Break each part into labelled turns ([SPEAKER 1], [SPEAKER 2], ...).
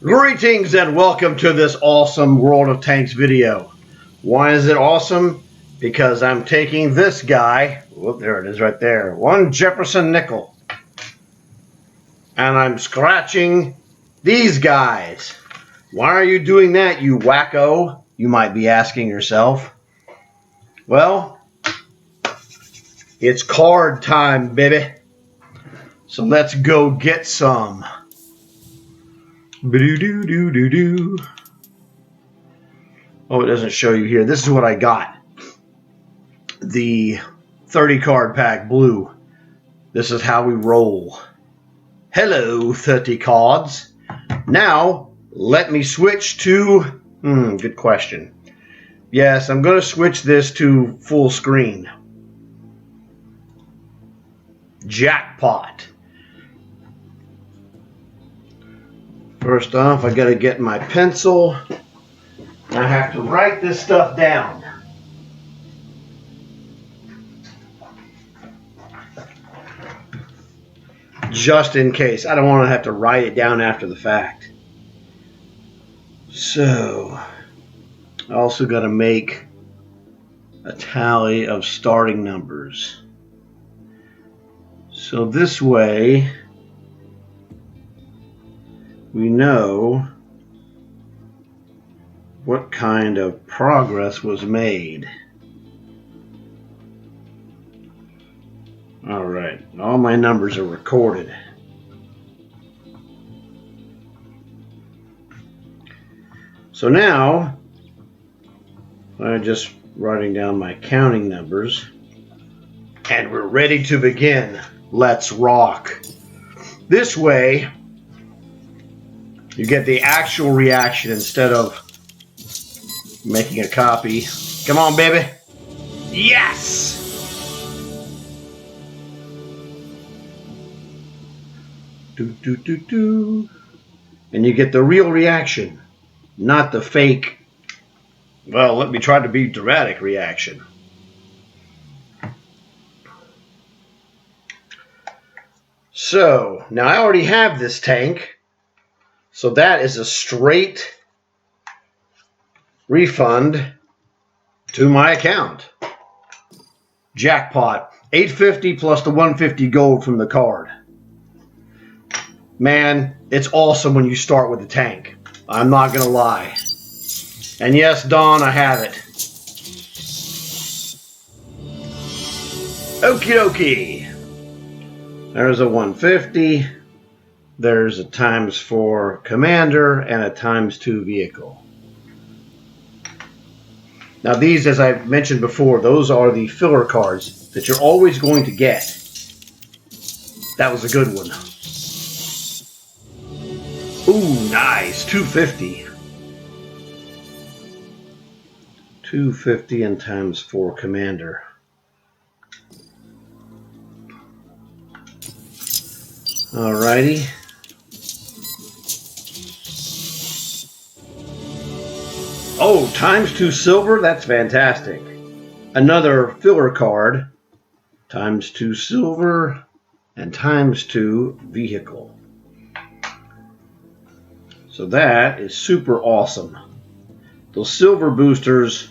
[SPEAKER 1] Greetings and welcome to this awesome World of Tanks video. Why is it awesome? Because I'm taking this guy, whoop, there it is right there, one Jefferson nickel, and I'm scratching these guys. Why are you doing that, you wacko? You might be asking yourself. Well, it's card time, baby. So let's go get some. Ba-do-do-do-do-do. Oh, it doesn't show you here. This is what I got. The 30 card pack blue. This is how we roll. Hello, 30 cards. Now, let me switch to... good question. Yes, I'm going to switch this to full screen. Jackpot. First off, I got to get my pencil. I have to write this stuff down. Just in case. I don't want to have to write it down after the fact. So, I also got to make a tally of starting numbers. So this way, we know what kind of progress was made. All right, all my numbers are recorded. So now, I'm just writing down my counting numbers, and we're ready to begin. Let's rock. This way, you get the actual reaction instead of making a copy. Come on, baby. Yes! Do. And you get the real reaction, not the fake, well, let me try to be dramatic reaction. So, now I already have this tank, so that is a straight refund to my account. Jackpot. $850 plus the $150 gold from the card. Man, it's awesome when you start with the tank. I'm not going to lie. And yes, Dawn, I have it. Okie dokie. There's a 150. There's a ×4 commander and a ×2 vehicle. Now these, as I mentioned before, those are the filler cards that you're always going to get. That was a good one. Ooh, nice. 250. 250 and ×4 commander. Alrighty. Oh, ×2 silver? That's fantastic. Another filler card. ×2 silver and ×2 vehicle. So that is super awesome. Those silver boosters,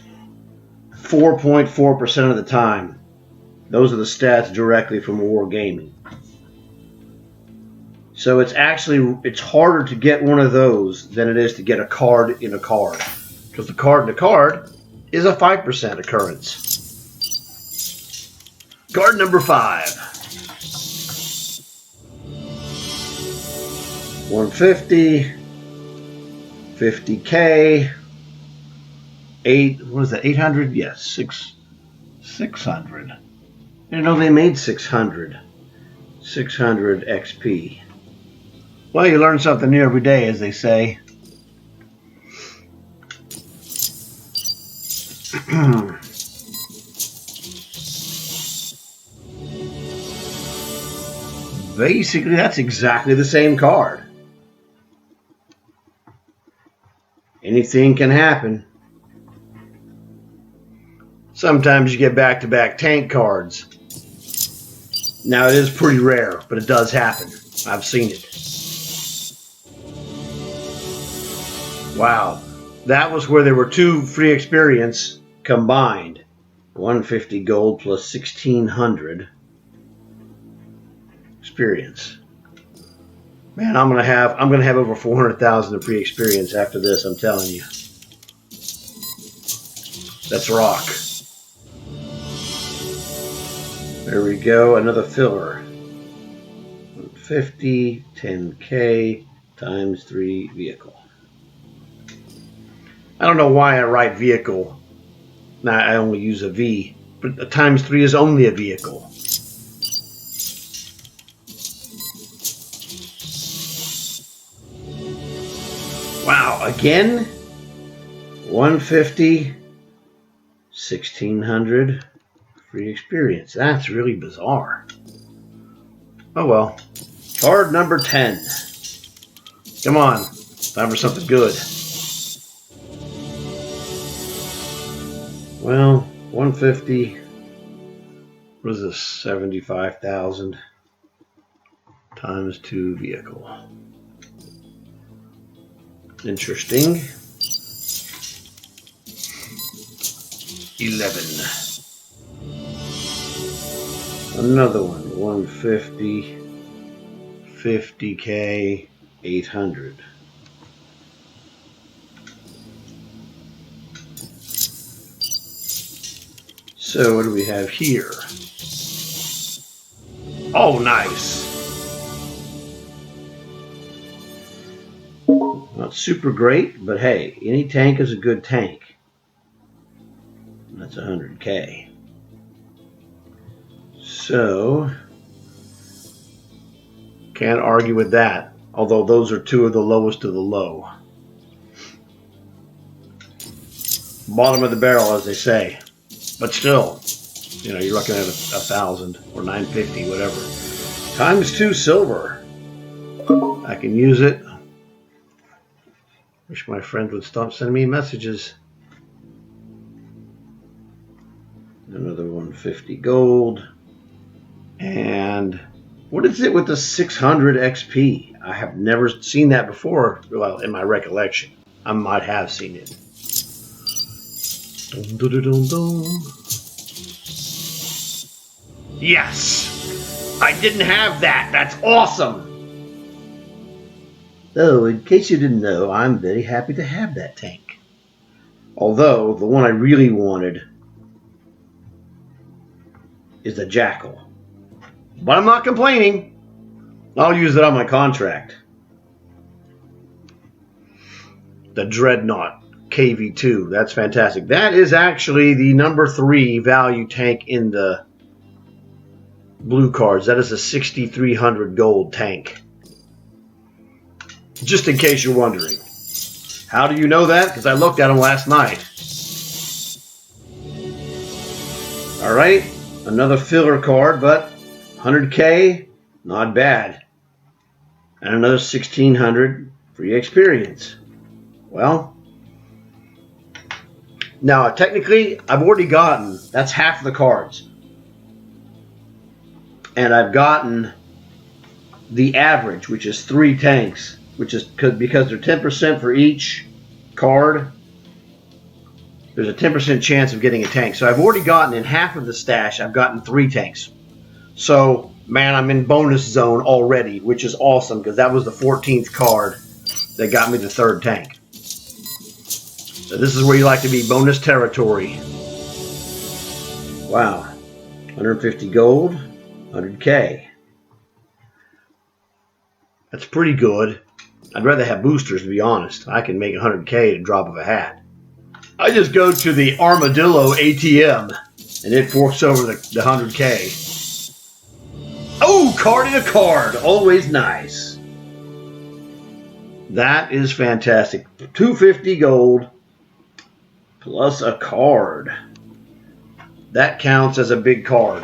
[SPEAKER 1] 4.4% of the time. Those are the stats directly from Wargaming. So it's harder to get one of those than it is to get a card in a card. Because the card in a card is a 5% occurrence. Card number 5. 150. 50K. 800? Yes, 600. I didn't know they made 600. 600 XP. Well, you learn something new every day, as they say. Basically, that's exactly the same card. Anything can happen. Sometimes you get back-to-back tank cards. Now, it is pretty rare, but it does happen. I've seen it. Wow. That was where there were 2 free experience combined. 150 gold plus 1600 experience. Man, I'm gonna have over 400,000 of free experience after this, I'm telling you. Let's rock. There we go, another filler. 150, 10K times 3 vehicle. I don't know why I write vehicle. Now I only use a V, but a times 3 is only a vehicle. Wow, again? 150, 1600 free experience. That's really bizarre. Oh well. Card number 10. Come on, time for something good. Well, 150. What is this? 75,000 times 2 vehicle. Interesting. 11. Another one. 150. 50K. 800. So what do we have here? Oh, nice. Not super great, but hey, any tank is a good tank. That's 100K. So, can't argue with that. Although those are 2 of the lowest of the low. Bottom of the barrel, as they say. But still, you know, you're looking at 1,000 or 950, whatever. Times 2 silver. I can use it. Wish my friend would stop sending me messages. Another 150 gold. And what is it with the 600 XP? I have never seen that before. Well, in my recollection. I might have seen it. Dun, dun, dun, dun. Yes! I didn't have that. That's awesome! Oh, in case you didn't know, I'm very happy to have that tank. Although, the one I really wanted is the Jackal. But I'm not complaining. I'll use it on my contract. The Dreadnaught KV2. That's fantastic. That is actually the number 3 value tank in the blue cards. That is a 6,300 gold tank. Just in case you're wondering. How do you know that? Because I looked at them last night. Alright, another filler card, but 100K, not bad. And another 1,600 free experience. Well, now technically I've already gotten, that's half the cards. And I've gotten the average, which is 3 tanks, which is because they're 10% for each card. There's a 10% chance of getting a tank. So I've already gotten in half of the stash, I've gotten 3 tanks. So, man, I'm in bonus zone already, which is awesome because that was the 14th card that got me the 3rd tank. So this is where you like to be, bonus territory. Wow. 150 gold, 100K. That's pretty good. I'd rather have boosters, to be honest. I can make 100K at a drop of a hat. I just go to the Armadillo ATM, and it forks over the 100K. Oh, card in a card. Always nice. That is fantastic. 250 gold plus a card. That counts as a big card.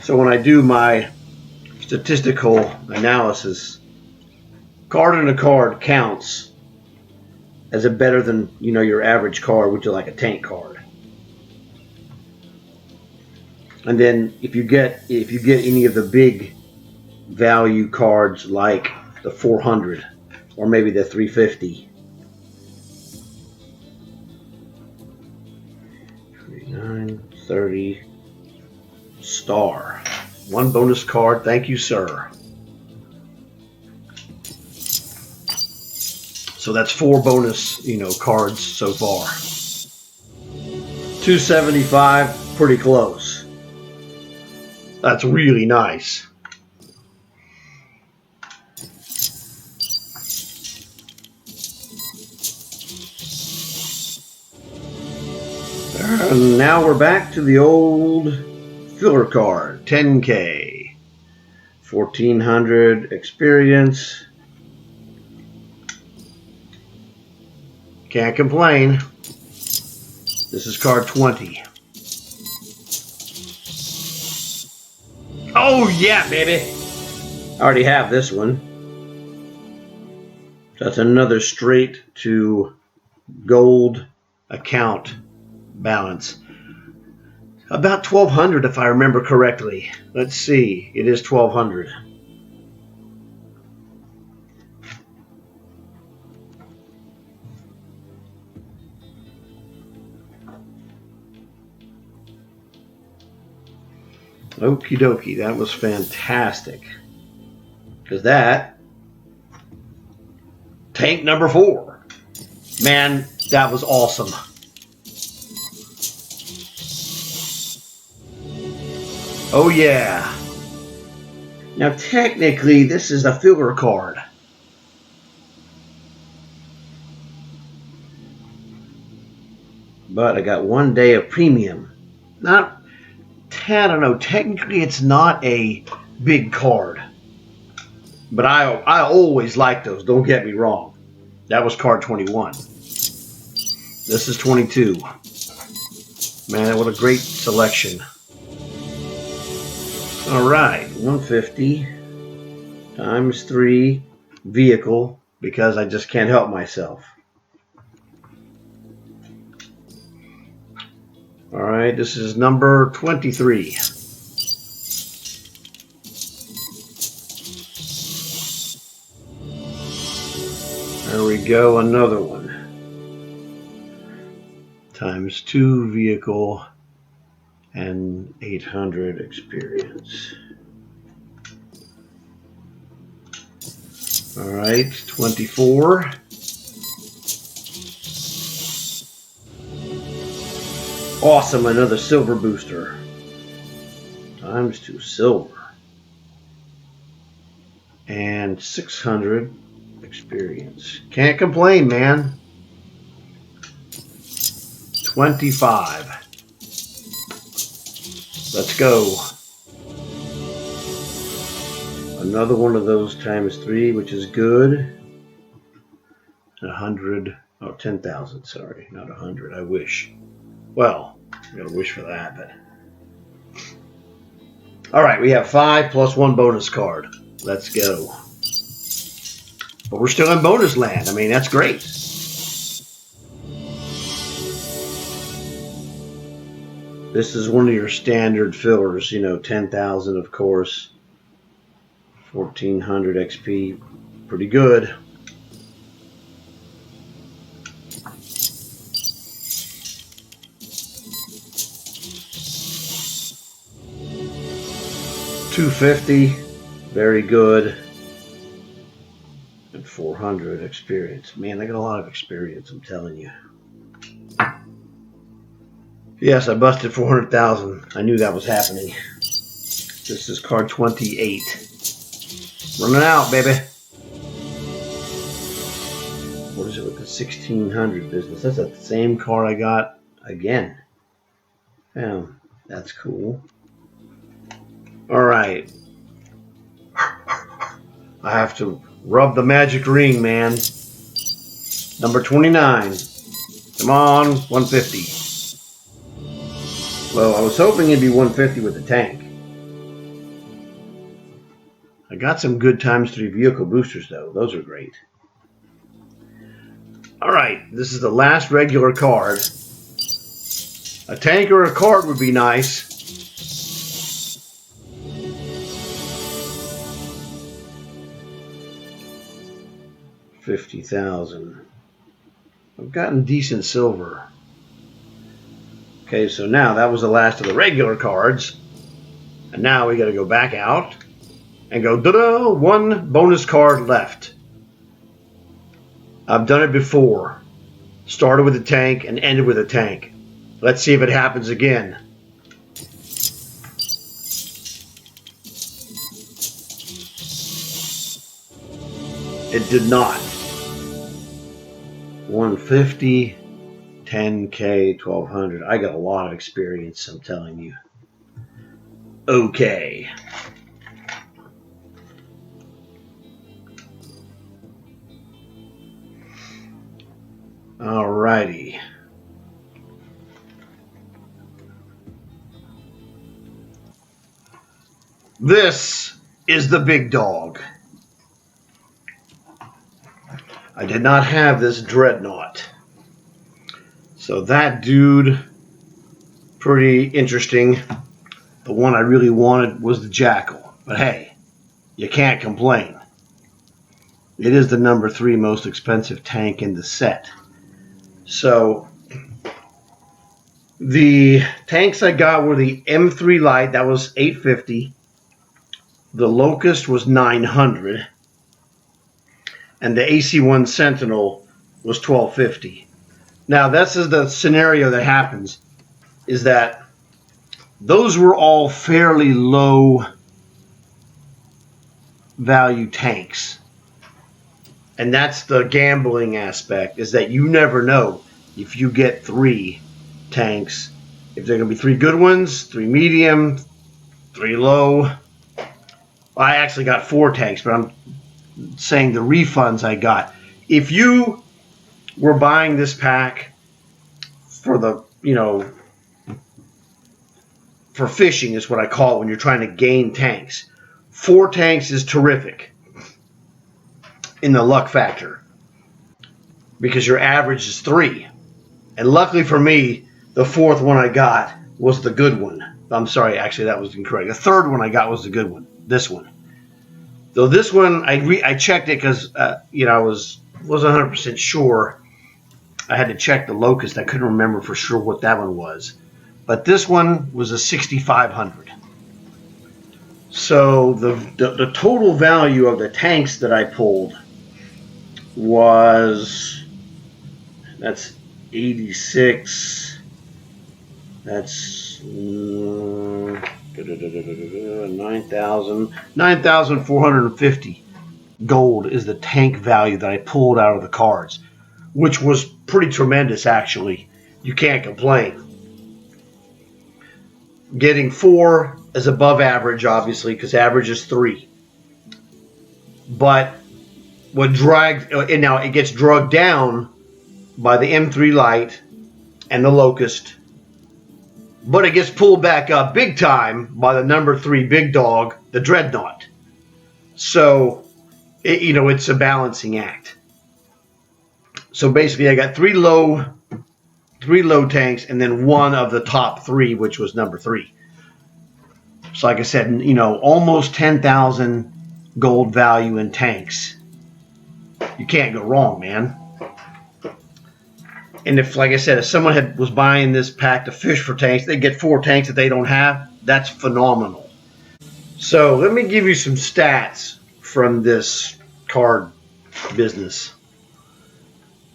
[SPEAKER 1] So when I do my statistical analysis, card in a card counts as a better than, you know, your average card, which is like a tank card. And then if you get any of the big value cards like the 400 or maybe the 350, 930 star. One bonus card. Thank you, sir. So that's 4 bonus, cards so far. 275, pretty close. That's really nice. And now we're back to the old filler card. 10K. 1400 experience. Can't complain. This is card 20. Oh yeah, baby! I already have this one. That's another straight to gold account balance. About 1200 if I remember correctly. Let's see. It is 1200. Okie dokie, that was fantastic. Because that, tank number 4. Man, that was awesome. Oh yeah. Now technically, this is a filler card. But I got 1 day of premium. I don't know, technically it's not a big card. But I always like those, don't get me wrong. That was card 21. This is 22. Man, what a great selection. Alright, 150 times 3 vehicle, because I just can't help myself. Alright, this is number 23. There we go, another one. Times 2 vehicle and 800 experience. Alright, 24. Awesome, another silver booster. Times 2 silver. And 600 experience. Can't complain, man. 25. Let's go. Another one of those times 3, which is good. 100. Oh, 10,000. Sorry, not 100. I wish. Well, I gotta wish for that, but. Alright, we have 5 plus 1 bonus card. Let's go. But we're still in bonus land. I mean, that's great. This is one of your standard fillers, 10,000 of course. 1400 XP. Pretty good. $250, very good, and 400 experience. Man, I got a lot of experience, I'm telling you. Yes, I busted 400,000. I knew that was happening. This is card 28. Running out, baby. What is it with the 1600 business? That's the same card I got again. Yeah, that's cool. Alright. I have to rub the magic ring, man. Number 29. Come on, 150. Well, I was hoping it'd be 150 with the tank. I got some good times 3 vehicle boosters, though. Those are great. Alright, this is the last regular card. A tank or a card would be nice. $50,000. I've gotten decent silver. Okay, so now that was the last of the regular cards. And now we got to go back out and go, da-da, one bonus card left. I've done it before. Started with a tank and ended with a tank. Let's see if it happens again. It did not. 150, 10K, 1200. I got a lot of experience, I'm telling you. Okay. Alrighty. This is the big dog. I did not have this Dreadnaught. So that dude, pretty interesting. The one I really wanted was the Jackal. But hey, you can't complain. It is the number 3 most expensive tank in the set. So the tanks I got were the M3 Light, that was $850. The Locust was $900. And the AC-1 Sentinel was $1250. Now, this is the scenario that happens, is that those were all fairly low value tanks. And that's the gambling aspect, is that you never know if you get 3 tanks, if they're going to be 3 good ones, 3 medium, 3 low. I actually got 4 tanks, but I'm saying the refunds I got. If you were buying this pack for the, for fishing is what I call it when you're trying to gain tanks. 4 tanks is terrific in the luck factor because your average is 3. And luckily for me, the 4th one I got was the good one. I'm sorry, actually that was incorrect. The 3rd one I got was the good one, this one. So this one, I checked it because, I wasn't 100% sure. I had to check the Locust. I couldn't remember for sure what that one was. But this one was a 6,500. So the total value of the tanks that I pulled was, that's 86. That's 9,450 gold is the tank value that I pulled out of the cards, which was pretty tremendous, actually. You can't complain. Getting 4 is above average, obviously, because average is 3. But what drags, and now it gets drugged down by the M3 Light and the Locust, but it gets pulled back up big time by the number 3 big dog, the Dreadnaught. So, it's a balancing act. So basically, I got 3 low tanks, and then 1 of the top 3, which was number 3. So like I said, almost 10,000 gold value in tanks. You can't go wrong, man. And if, like I said, if someone was buying this pack to fish for tanks, they get 4 tanks that they don't have. That's phenomenal. So let me give you some stats from this card business.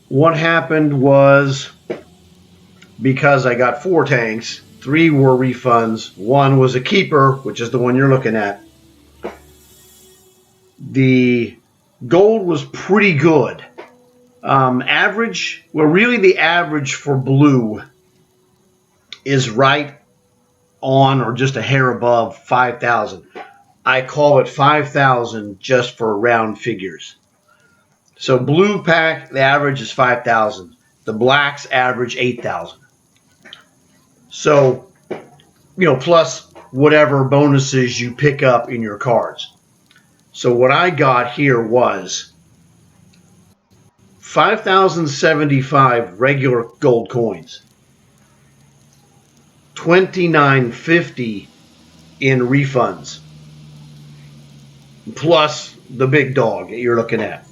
[SPEAKER 1] What happened was, because I got 4 tanks, 3 were refunds, 1 was a keeper, which is the one you're looking at. The gold was pretty good. Average, really the average for blue is right on or just a hair above 5,000. I call it 5,000 just for round figures. So blue pack, the average is 5,000. The blacks average 8,000. So, plus whatever bonuses you pick up in your cards. So what I got here was 5,075 regular gold coins, 2,950 in refunds, plus the big dog that you're looking at.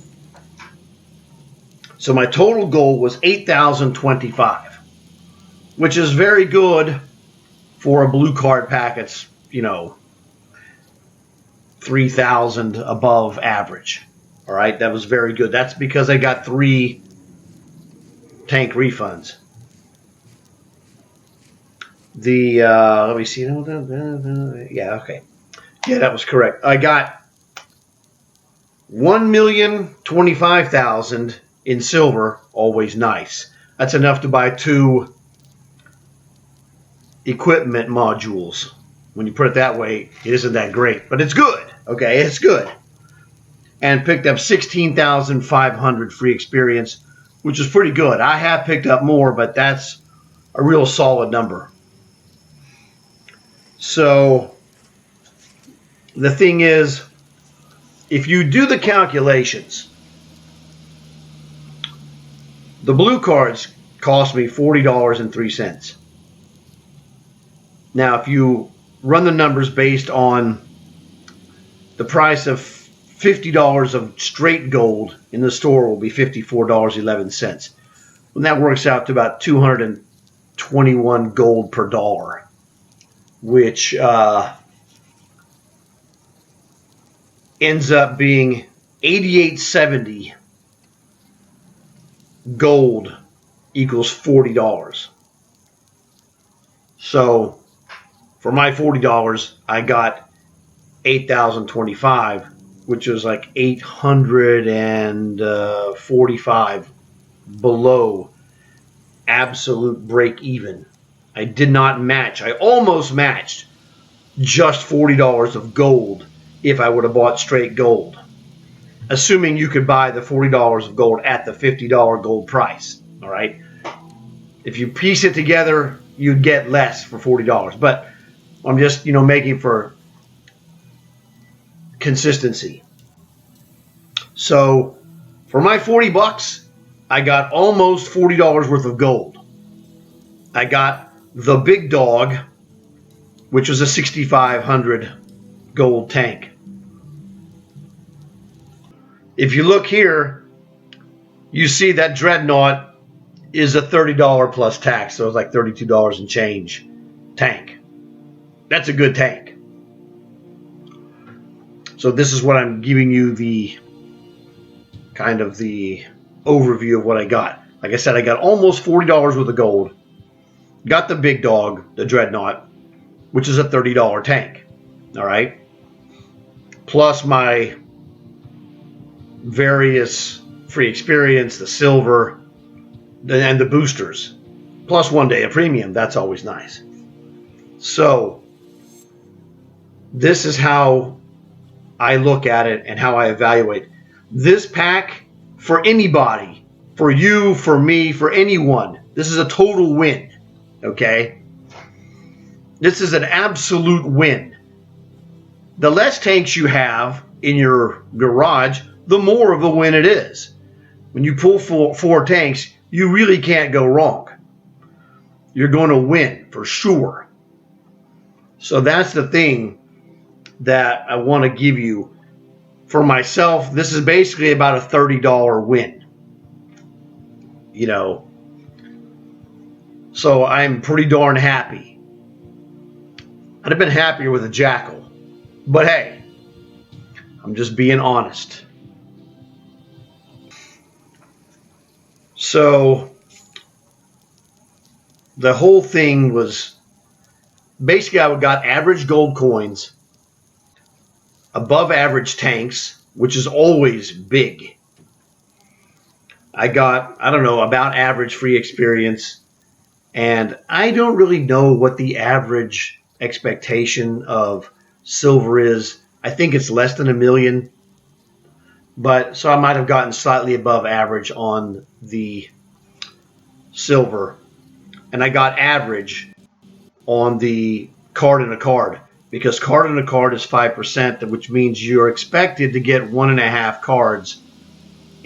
[SPEAKER 1] So my total goal was 8,025. which is very good for a blue card pack. It's, 3,000 above average. All right, that was very good. That's because I got 3 tank refunds. The let me see. Yeah, okay. Yeah, that was correct. I got 1,025,000 in silver. Always nice. That's enough to buy 2 equipment modules. When you put it that way, it isn't that great, but it's good. Okay, it's good. And picked up 16,500 free experience, which is pretty good. I have picked up more, but that's a real solid number. So the thing is, if you do the calculations, the blue cards cost me $40.03. Now, if you run the numbers based on the price of $50 of straight gold in the store will be $54.11. And that works out to about 221 gold per dollar, which ends up being 88.70 gold equals $40. So for my $40, I got 8,025, which was like 845 below absolute break even. I did not match. I almost matched just $40 of gold if I would have bought straight gold, assuming you could buy the $40 of gold at the $50 gold price. All right. If you piece it together, you'd get less for $40. But I'm just, making for consistency. So for my $40, I got almost $40 worth of gold. I got the big dog, which was a 6,500 gold tank. If you look here, you see that Dreadnaught is a $30 plus tax, so it's like $32 and change tank. That's a good tank. So this is what I'm giving you the kind of the overview of what I got. Like I said, I got almost $40 worth of gold. Got the big dog, the Dreadnaught, which is a $30 tank. All right. Plus my various free experience, the silver, and the boosters. Plus 1 day of premium. That's always nice. So this is how I look at it and how I evaluate this pack for anybody, for you, for me, for anyone. This is a total win. Okay? This is an absolute win. The less tanks you have in your garage, the more of a win it is. When you pull 4 tanks, you really can't go wrong. You're going to win for sure. So that's the thing that I want to give you. For myself, this is basically about a $30 win. So I'm pretty darn happy. I'd have been happier with a Jackal. But hey, I'm just being honest. So the whole thing was basically I got average gold coins, above average tanks, which is always big. I got, about average free experience. And I don't really know what the average expectation of silver is. I think it's less than 1 million. But so I might have gotten slightly above average on the silver. And I got average on the card in a card. Because card in a card is 5%, which means you're expected to get 1.5 cards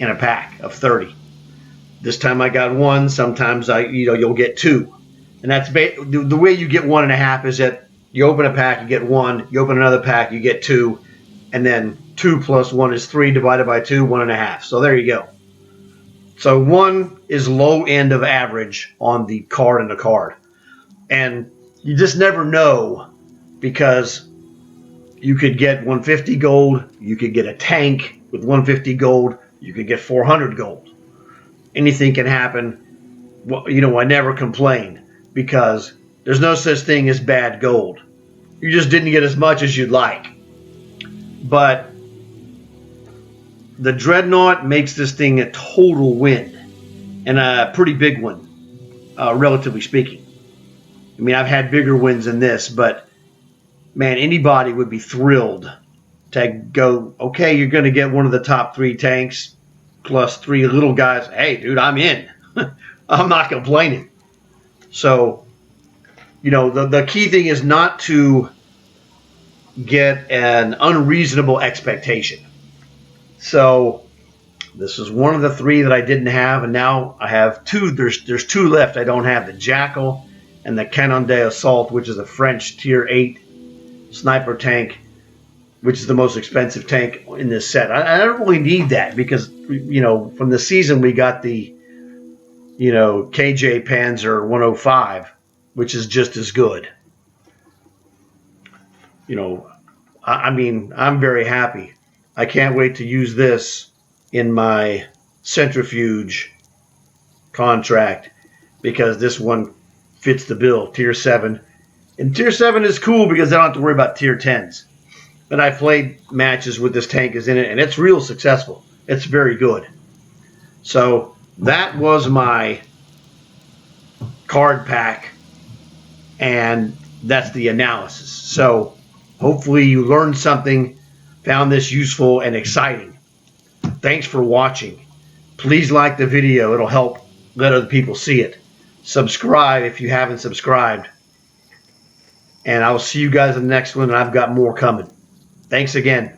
[SPEAKER 1] in a pack of 30. This time I got 1. Sometimes you'll get 2, and that's the way you get 1.5 is that you open a pack, you get 1. You open another pack, you get 2, and then 2 plus 1 is 3 divided by 2, 1.5. So there you go. So 1 is low end of average on the card in a card. And you just never know, because you could get 150 gold, you could get a tank with 150 gold, you could get 400 gold. Anything can happen. Well, I never complain, because there's no such thing as bad gold. You just didn't get as much as you'd like. But the Dreadnaught makes this thing a total win, and a pretty big one, relatively speaking. I mean, I've had bigger wins than this, but man, anybody would be thrilled to go, okay, you're going to get one of the top 3 tanks plus 3 little guys. Hey, dude, I'm in. I'm not complaining. So, the key thing is not to get an unreasonable expectation. So this is one of the 3 that I didn't have, and now I have 2. There's 2 left. I don't have the Jackal and the Canon d'Assault, which is a French tier 8 sniper tank, which is the most expensive tank in this set. I don't really need that, because from the season we got the KJ Panzer 105, which is just as good. I mean, I'm very happy. I can't wait to use this in my centrifuge contract, because this one fits the bill, tier 7. And tier 7 is cool because I don't have to worry about tier 10s. But I played matches with this tank is in it, and it's real successful. It's very good. So that was my card pack, and that's the analysis. So hopefully you learned something, found this useful and exciting. Thanks for watching. Please like the video. It'll help let other people see it. Subscribe if you haven't subscribed. And I will see you guys in the next one, and I've got more coming. Thanks again.